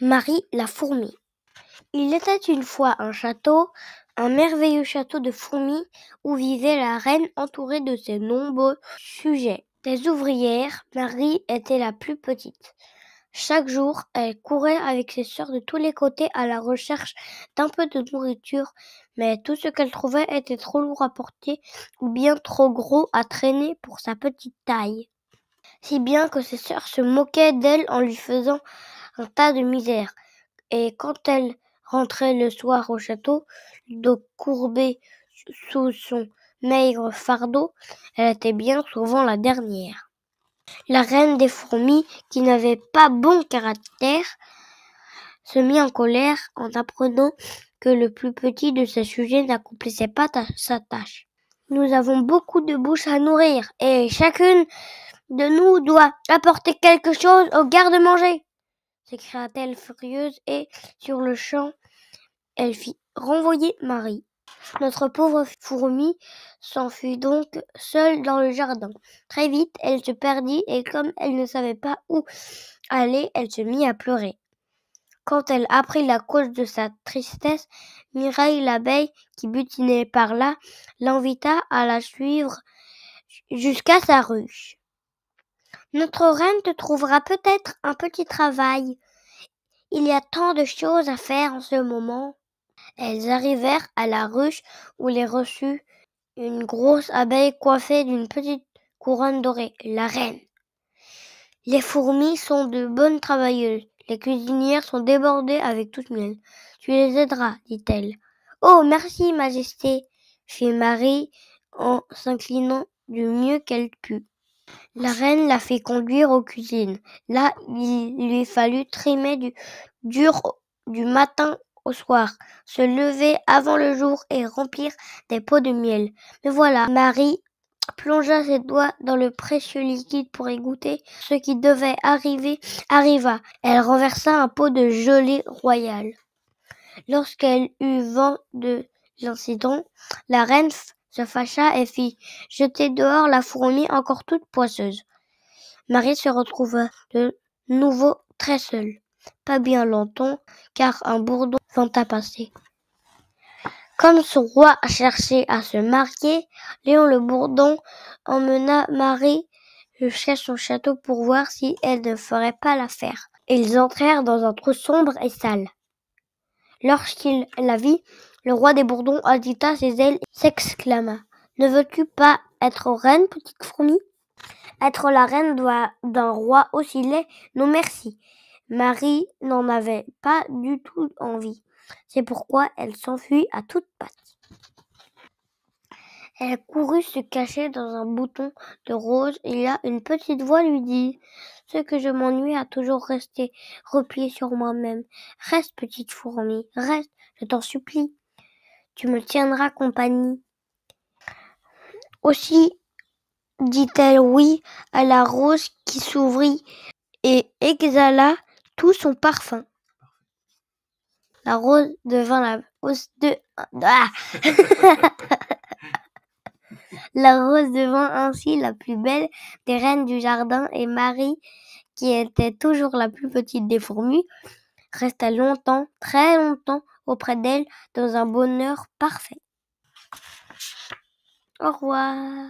Marie la fourmi. Il était une fois un château, un merveilleux château de fourmis où vivait la reine entourée de ses nombreux sujets. Des ouvrières, Marie était la plus petite. Chaque jour, elle courait avec ses sœurs de tous les côtés à la recherche d'un peu de nourriture, mais tout ce qu'elle trouvait était trop lourd à porter ou bien trop gros à traîner pour sa petite taille. Si bien que ses sœurs se moquaient d'elle en lui faisant un tas de misère. Et quand elle rentrait le soir au château, le dos courbé sous son maigre fardeau, elle était bien souvent la dernière. La reine des fourmis, qui n'avait pas bon caractère, se mit en colère en apprenant que le plus petit de ses sujets n'accomplissait pas sa tâche. Nous avons beaucoup de bouches à nourrir et chacune de nous doit apporter quelque chose au garde-manger, s'écria-t-elle furieuse et, sur le champ, elle fit renvoyer Marie. Notre pauvre fourmi s'enfuit donc seule dans le jardin. Très vite, elle se perdit et comme elle ne savait pas où aller, elle se mit à pleurer. Quand elle apprit la cause de sa tristesse, Mireille l'abeille, qui butinait par là, l'invita à la suivre jusqu'à sa ruche. « Notre reine te trouvera peut-être un petit travail. Il y a tant de choses à faire en ce moment. » Elles arrivèrent à la ruche où les reçut une grosse abeille coiffée d'une petite couronne dorée, la reine. « Les fourmis sont de bonnes travailleuses. Les cuisinières sont débordées avec toute miel. Tu les aideras, dit-elle. « Oh, merci, Majesté, fit Marie en s'inclinant du mieux qu'elle put. La reine la fit conduire aux cuisines. Là, il lui fallut trimer dur du matin au soir, se lever avant le jour et remplir des pots de miel. Mais voilà, Marie plongea ses doigts dans le précieux liquide pour y goûter. Ce qui devait arriver arriva. Elle renversa un pot de gelée royale. Lorsqu'elle eut vent de l'incident, la reine se fâcha et fit jeter dehors la fourmi encore toute poisseuse. Marie se retrouva de nouveau très seule. Pas bien longtemps, car un bourdon vint à passer. Comme son roi cherchait à se marier, Léon le bourdon emmena Marie jusqu'à son château pour voir si elle ne ferait pas l'affaire. Ils entrèrent dans un trou sombre et sale. Lorsqu'il la vit, le roi des bourdons agita ses ailes et s'exclama : « Ne veux-tu pas être reine, petite fourmi ? Être la reine d'un roi aussi laid ? Non merci. » Marie n'en avait pas du tout envie. C'est pourquoi elle s'enfuit à toutes pattes. Elle courut se cacher dans un bouton de rose et là, une petite voix lui dit : « Ce que je m'ennuie à toujours rester repliée sur moi-même. Reste, petite fourmi, reste, je t'en supplie. Tu me tiendras compagnie. » Aussi dit-elle oui à la rose qui s'ouvrit et exhala tout son parfum. La rose devint la rose devint ainsi la plus belle des reines du jardin et Marie, qui était toujours la plus petite des fourmis, resta longtemps, très longtemps auprès d'elle dans un bonheur parfait. Au revoir.